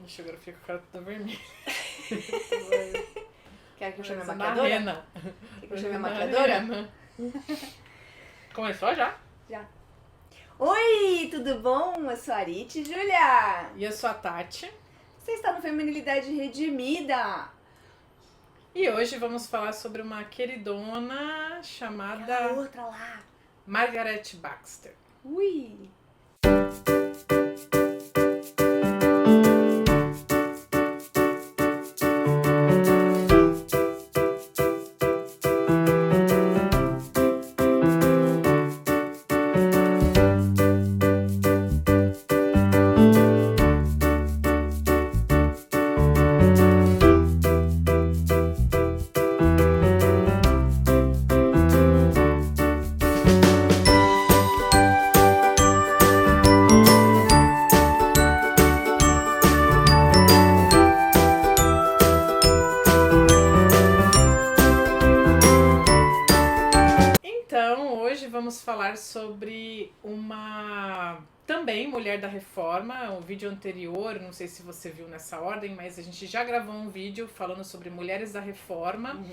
Ixi, agora fica com a cara toda vermelha. Quer que eu chame a Na maquiadora? rena. Quer que eu chame a Na maquiadora? rena. Começou já? Já. Oi, tudo bom? Eu sou a Arite Júlia. E eu sou a Tati. Você está no Feminilidade Redimida. E hoje vamos falar sobre uma queridona chamada Aquela outra lá. Margaret Baxter. Ui. Então, hoje vamos falar sobre uma também mulher da reforma. O vídeo anterior, não sei se você viu nessa ordem, mas a gente já gravou um vídeo falando sobre mulheres da reforma.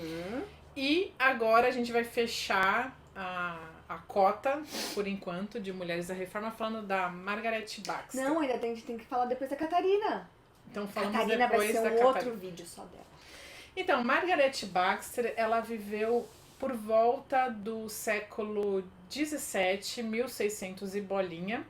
E agora a gente vai fechar a cota, por enquanto, de mulheres da reforma, falando da Margaret Baxter. Não, ainda tem que falar depois da Catarina. Então falamos Catarina vai depois ser da um Catarina. outro vídeo só dela. Então, Margaret Baxter, ela viveu por volta do século 17, 1600 e bolinha.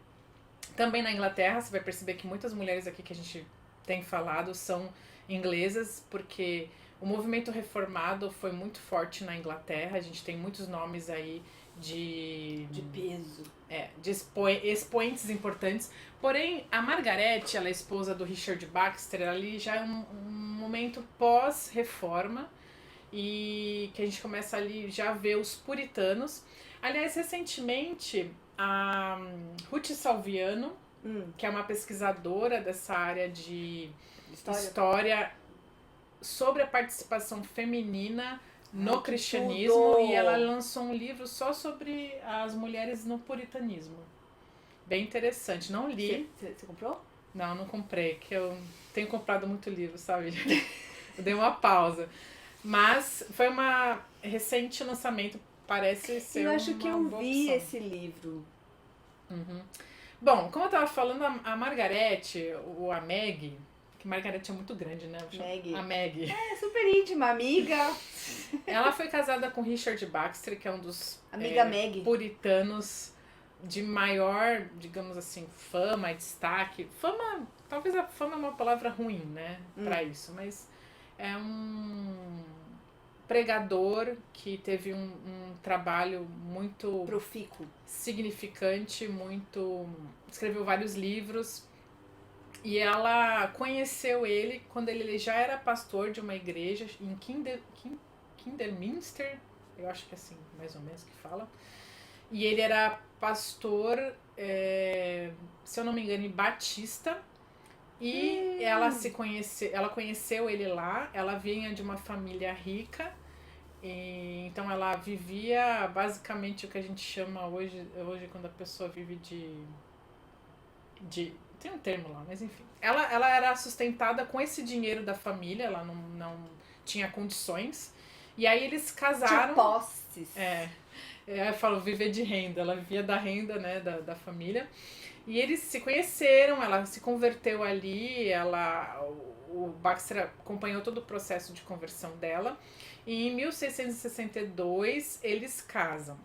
Também na Inglaterra, você vai perceber que muitas mulheres aqui que a gente tem falado são inglesas, porque o movimento reformado foi muito forte na Inglaterra. A gente tem muitos nomes aí de peso. de expoentes importantes. Porém, a Margaret, ela é esposa do Richard Baxter, ali já é um momento pós-reforma, e que a gente começa ali já a ver os puritanos. Aliás, recentemente, a Ruth Salviano, que é uma pesquisadora dessa área de história sobre a participação feminina no cristianismo, tudo! e ela lançou um livro só sobre as mulheres no puritanismo. Bem interessante. Não li. Você comprou? Não comprei, que eu tenho comprado muito livro, sabe? Eu dei uma pausa. Mas foi uma recente lançamento, parece ser Eu acho que eu boa vi opção. esse livro. Bom, como eu tava falando, a Margaret, ou a Meg, que Margaret é muito grande, né? Meg. A Meg. É super íntima, amiga. Ela foi casada com Richard Baxter, que é um dos Amiga Meg. puritanos de maior, digamos assim, fama e destaque. Fama, talvez a fama é uma palavra ruim, né, pra isso, mas é um pregador que teve um trabalho muito Profícuo. significante, escreveu vários livros. E ela conheceu ele quando ele já era pastor de uma igreja em Kidderminster, eu acho que é assim, mais ou menos que fala. E ele era pastor, se eu não me engano, batista. E ela conheceu ele lá. Ela vinha de uma família rica. Então ela vivia basicamente o que a gente chama hoje quando a pessoa vive tem um termo lá, mas enfim. Ela era sustentada com esse dinheiro da família, ela não tinha condições. E aí eles casaram. De posses. Eu falo viver de renda, ela vivia da renda, né, da família. E eles se conheceram, ela se converteu ali, o Baxter acompanhou todo o processo de conversão dela. E em 1662 eles casam.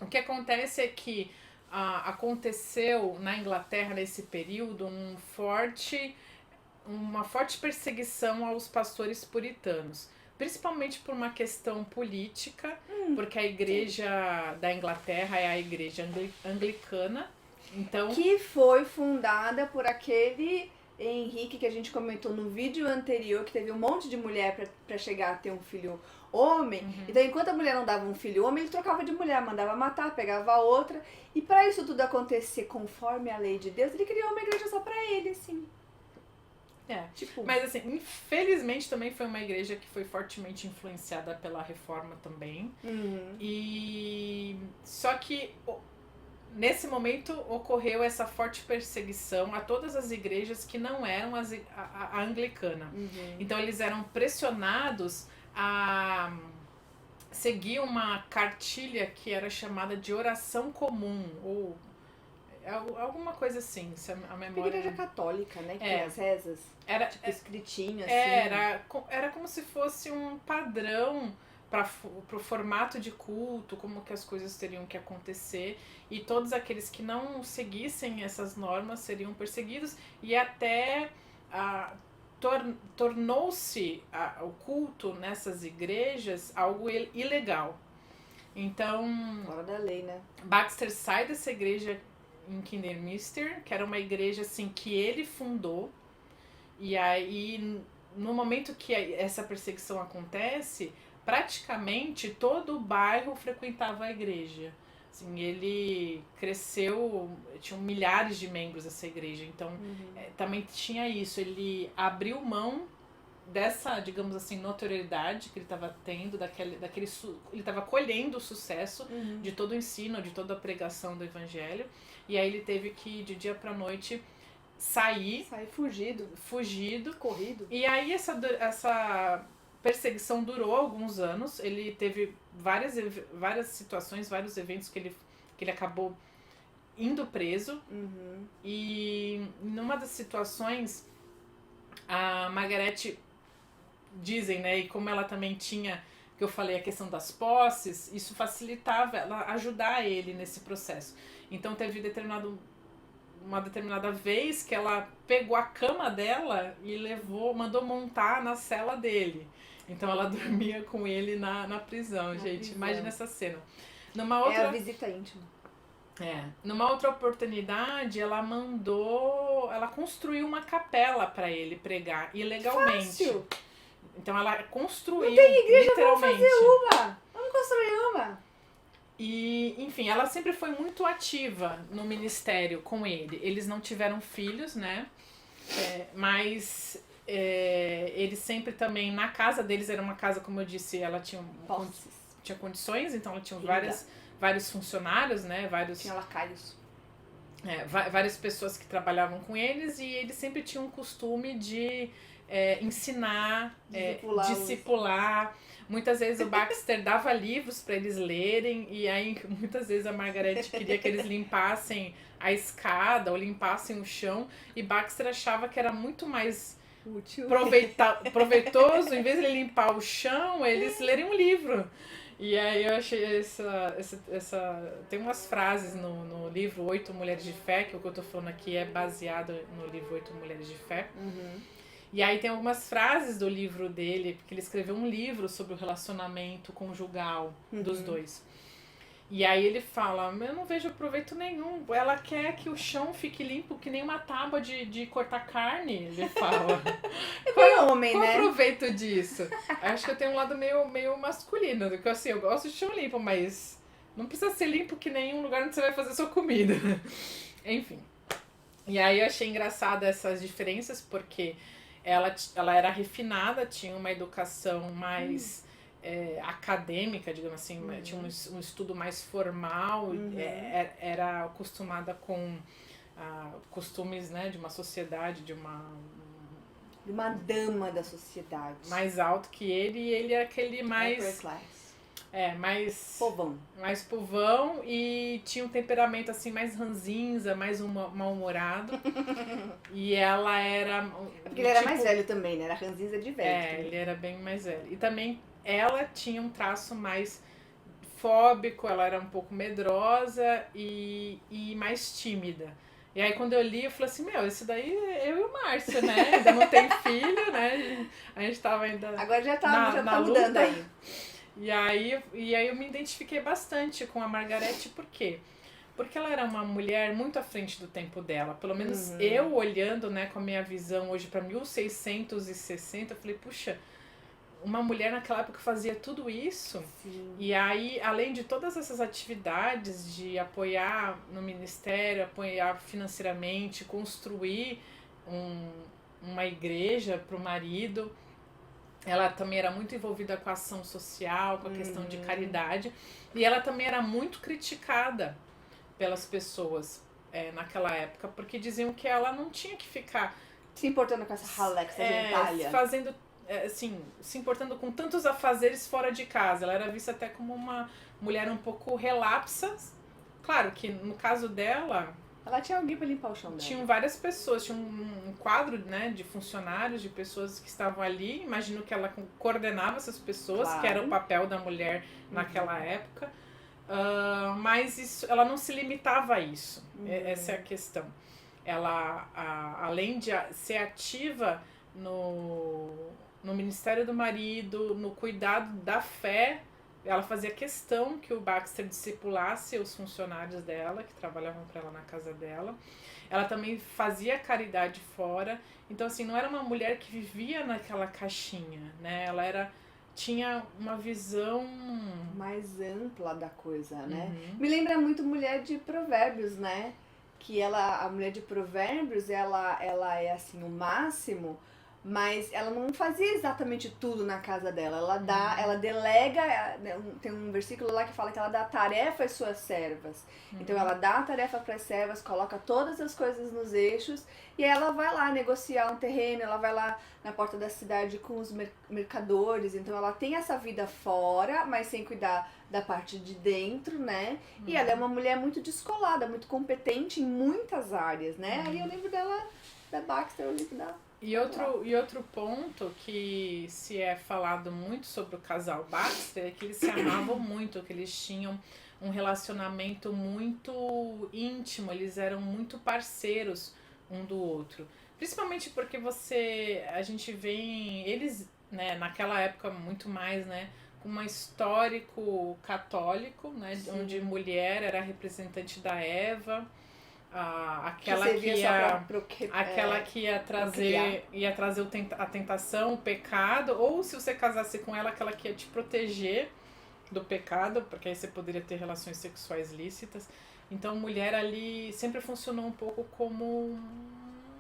O que acontece é que aconteceu na Inglaterra nesse período uma forte perseguição aos pastores puritanos, principalmente por uma questão política, porque a igreja da Inglaterra é a igreja anglicana. Então, que foi fundada por aquele Henrique que a gente comentou no vídeo anterior, que teve um monte de mulher pra chegar a ter um filho homem. Então, enquanto a mulher não dava um filho homem, ele trocava de mulher, mandava matar, pegava outra. E para isso tudo acontecer conforme a lei de Deus, ele criou uma igreja só pra ele, assim. Tipo... Mas assim, infelizmente também foi uma igreja que foi fortemente influenciada pela reforma também. E só que nesse momento ocorreu essa forte perseguição a todas as igrejas que não eram a anglicana. Uhum. Então eles eram pressionados a seguir uma cartilha que era chamada de oração comum, ou alguma coisa assim, se a memória... Igreja católica, né? Que tem as rezas, Era, tipo escritinho, assim. era como se fosse um padrão para o formato de culto, como que as coisas teriam que acontecer, e todos aqueles que não seguissem essas normas seriam perseguidos, e até tornou-se o culto nessas igrejas algo ilegal. Então, Fora da lei, né? Baxter sai dessa igreja em Kidderminster, que era uma igreja assim que ele fundou, e aí no momento que essa perseguição acontece, praticamente todo o bairro frequentava a igreja. Assim, ele cresceu, tinham milhares de membros essa igreja, então também tinha isso, ele abriu mão dessa, digamos assim, notoriedade que ele estava tendo, ele estava colhendo o sucesso de todo o ensino, de toda a pregação do evangelho, e aí ele teve que, de dia para noite, sair fugido, corrido. E aí essa perseguição durou alguns anos, ele teve várias situações, vários eventos que ele acabou indo preso, e numa das situações a Margaret, dizem, né, e como ela também tinha, que eu falei, a questão das posses, isso facilitava ela ajudar ele nesse processo. Então teve uma determinada vez que ela pegou a cama dela e mandou montar na cela dele. Então ela dormia com ele na prisão, gente. Imagina essa cena. É a visita íntima. Numa outra oportunidade, ela construiu uma capela para ele pregar ilegalmente. Fácil. Então ela construiu, não tem igreja, literalmente. Vamos construir uma. E, enfim, ela sempre foi muito ativa no ministério com ele. Eles não tiveram filhos, né? Mas eles sempre também, na casa deles, era uma casa, como eu disse, ela tinha condições, então ela tinha vários funcionários, né? Tinha lacaios. Várias pessoas que trabalhavam com eles, e eles sempre tinham o costume de ensinar, discipular. Muitas vezes o Baxter dava livros para eles lerem, e aí muitas vezes a Margaret queria que eles limpassem a escada ou limpassem o chão, e Baxter achava que era muito mais útil, proveitoso, em vez de ele limpar o chão, eles lerem um livro. E aí eu achei tem umas frases no livro 8 Mulheres de Fé, que o que eu tô falando aqui é baseado no livro 8 Mulheres de Fé. E aí tem algumas frases do livro dele, porque ele escreveu um livro sobre o relacionamento conjugal dos dois. E aí ele fala, eu não vejo proveito nenhum, ela quer que o chão fique limpo que nem uma tábua de cortar carne, ele fala. Qual homem, né? Qual o proveito disso? Acho que eu tenho um lado meio masculino, porque assim, eu gosto de chão limpo, mas não precisa ser limpo que nem um lugar onde você vai fazer sua comida. Enfim. E aí eu achei engraçado essas diferenças, porque ela era refinada, tinha uma educação mais acadêmica, digamos assim, tinha um estudo mais formal, era acostumada com costumes, né, de uma sociedade, de uma dama da sociedade. Mais alto que ele, e ele é aquele mais... mais povão, e tinha um temperamento assim mais ranzinza, mais mal-humorado. E ela era... Porque ele era mais velho também, né? Era ranzinza de velho. Ele era bem mais velho. E também ela tinha um traço mais fóbico, ela era um pouco medrosa e mais tímida. E aí quando eu li, eu falei assim, esse daí é eu e o Márcio, né? Ainda não tem filho, né? A gente tava ainda... Agora já tá mudando aí. E aí eu me identifiquei bastante com a Margaret, por quê? Porque ela era uma mulher muito à frente do tempo dela. Pelo menos eu, olhando, né, com a minha visão hoje para 1660, eu falei, puxa, uma mulher naquela época fazia tudo isso. Sim. E aí, além de todas essas atividades de apoiar no ministério, apoiar financeiramente, construir uma igreja para o marido, ela também era muito envolvida com a ação social, com a questão de caridade. E ela também era muito criticada pelas pessoas naquela época, porque diziam que ela não tinha que ficar se importando com essa ralexa gentalha. Fazendo, assim, se importando com tantos afazeres fora de casa. Ela era vista até como uma mulher um pouco relapsa. Claro que no caso dela, ela tinha alguém pra limpar o chão dela. Tinham várias pessoas, tinha um quadro, né, de funcionários, de pessoas que estavam ali. Imagino que ela coordenava essas pessoas, claro, que era o papel da mulher naquela época. Mas isso, ela não se limitava a isso. Essa é a questão. Ela, além de ser ativa no ministério do marido, no cuidado da fé, ela fazia questão que o Baxter discipulasse os funcionários dela, que trabalhavam para ela na casa dela. Ela também fazia caridade fora. Então, assim, não era uma mulher que vivia naquela caixinha, né? Ela tinha uma visão mais ampla da coisa, né? Me lembra muito Mulher de Provérbios, né? Que a Mulher de Provérbios, ela é assim, o máximo, mas ela não fazia exatamente tudo na casa dela. Ela delega, tem um versículo lá que fala que ela dá tarefa às suas servas. Então ela dá a tarefa para as servas, coloca todas as coisas nos eixos e ela vai lá negociar um terreno, ela vai lá na porta da cidade com os mercadores. Então ela tem essa vida fora, mas sem cuidar da parte de dentro, né? E ela é uma mulher muito descolada, muito competente em muitas áreas, né? Aí eu lembro dela, da Baxter, eu lembro da... E outro ponto que se é falado muito sobre o casal Baxter é que eles se amavam muito, que eles tinham um relacionamento muito íntimo, eles eram muito parceiros um do outro. Principalmente porque a gente vê eles, né, naquela época muito mais, né, com um histórico católico, né, onde mulher era representante da Eva, aquela que ia trazer a tentação, o pecado, ou se você casasse com ela, aquela que ia te proteger do pecado, porque aí você poderia ter relações sexuais lícitas. Então, mulher ali sempre funcionou um pouco como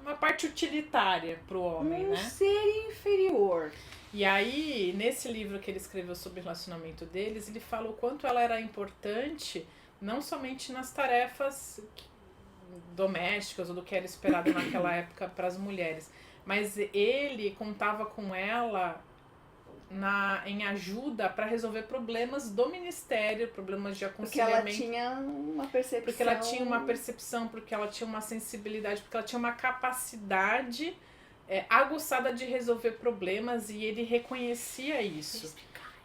uma parte utilitária pro homem, né? Um ser inferior. E aí, nesse livro que ele escreveu sobre o relacionamento deles, ele fala o quanto ela era importante, não somente nas tarefas domésticas ou do que era esperado naquela época para as mulheres, mas ele contava com ela em ajuda para resolver problemas do ministério, problemas de aconselhamento. Porque ela tinha uma percepção. Porque ela tinha uma percepção, porque ela tinha uma sensibilidade, porque ela tinha uma capacidade aguçada de resolver problemas e ele reconhecia isso.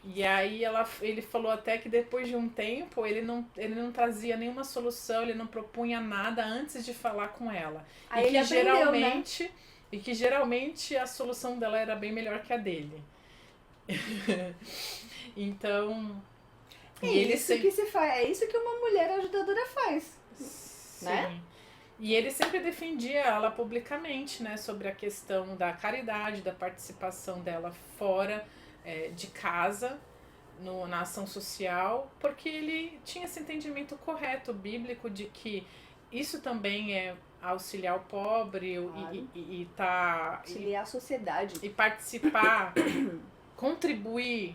E aí ele falou até que depois de um tempo ele não trazia nenhuma solução, ele não propunha nada antes de falar com ela. Aí ele aprendeu, né? E que geralmente a solução dela era bem melhor que a dele. Então, que se faz, é isso que uma mulher ajudadora faz. Sim. Né? E ele sempre defendia ela publicamente, né, sobre a questão da caridade, da participação dela fora de casa, na ação social, porque ele tinha esse entendimento correto, bíblico, de que isso também é auxiliar o pobre, claro. Auxiliar a sociedade. E participar, contribuir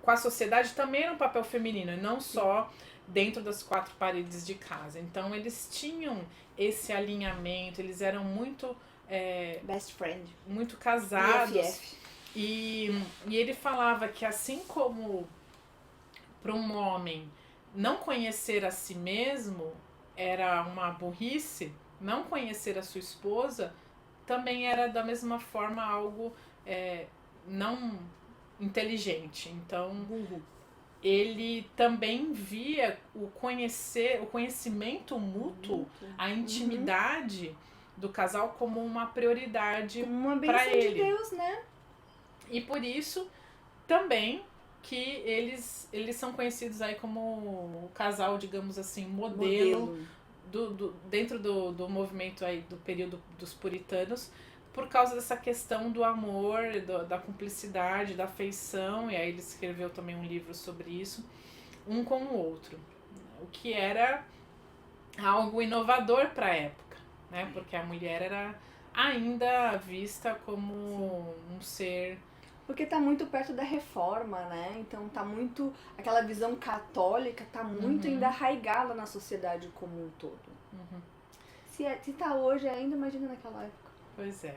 com a sociedade também era um papel feminino, e não só dentro das quatro paredes de casa. Então eles tinham esse alinhamento, eles eram muito best friend, muito casados. BFF. E ele falava que assim como para um homem não conhecer a si mesmo era uma burrice, não conhecer a sua esposa também era da mesma forma algo não inteligente. Então ele também via o conhecimento mútuo, a intimidade do casal como uma prioridade para ele. De Deus, né? E por isso também que eles são conhecidos aí como o casal, digamos assim, modelo. Dentro do movimento aí do período dos puritanos, por causa dessa questão do amor, da cumplicidade, da afeição, e aí ele escreveu também um livro sobre isso, um com o outro, o que era algo inovador para a época, né? Porque a mulher era ainda vista como um ser Porque tá muito perto da reforma, né? Então tá muito. Aquela visão católica tá muito ainda arraigada na sociedade como um todo. Se tá hoje ainda, imagina naquela época. Pois é.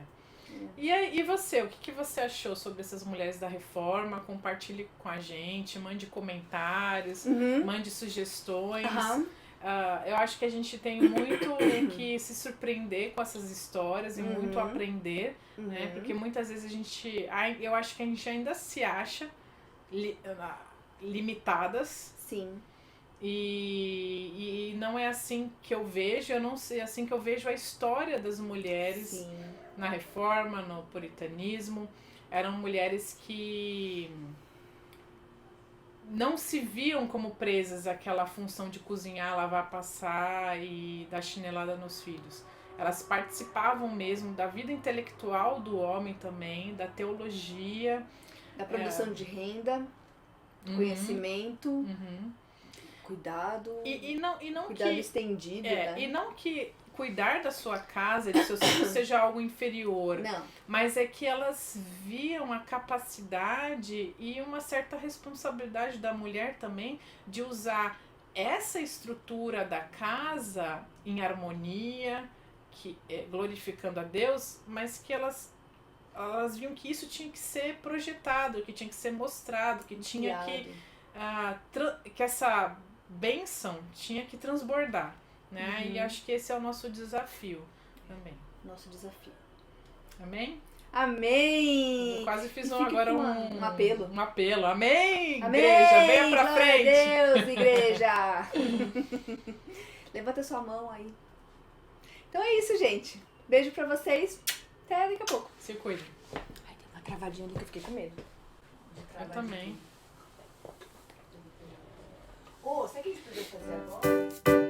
E você, o que você achou sobre essas mulheres da reforma? Compartilhe com a gente, mande comentários, mande sugestões. Eu acho que a gente tem muito que se surpreender com essas histórias e muito aprender, né? Porque muitas vezes eu acho que a gente ainda se acha limitadas. Sim. E não é assim que eu vejo, eu não sei, é assim que eu vejo a história das mulheres. Sim. Na reforma, no puritanismo. Eram mulheres que não se viam como presas àquela função de cozinhar, lavar, passar e dar chinelada nos filhos. Elas participavam mesmo da vida intelectual do homem também, da teologia. Da produção de renda, conhecimento, cuidado. Cuidado estendido, né? E não que cuidar da sua casa, de seus filhos, seja algo inferior. Não. Mas é que elas viam a capacidade e uma certa responsabilidade da mulher também de usar essa estrutura da casa em harmonia, glorificando a Deus, mas que elas viam que isso tinha que ser projetado, que tinha que ser mostrado, que tinha que essa bênção tinha que transbordar. Né? E acho que esse é o nosso desafio também. Nosso desafio. Amém? Amém! Eu quase fiz agora um apelo. Um apelo. Amém! Igreja, venha pra frente! Deus, igreja! Levanta sua mão aí. Então é isso, gente. Beijo pra vocês. Até daqui a pouco. Se cuide. Ai, tem uma travadinha ali que eu fiquei com medo. Eu também. Sabe o que a gente podia fazer agora?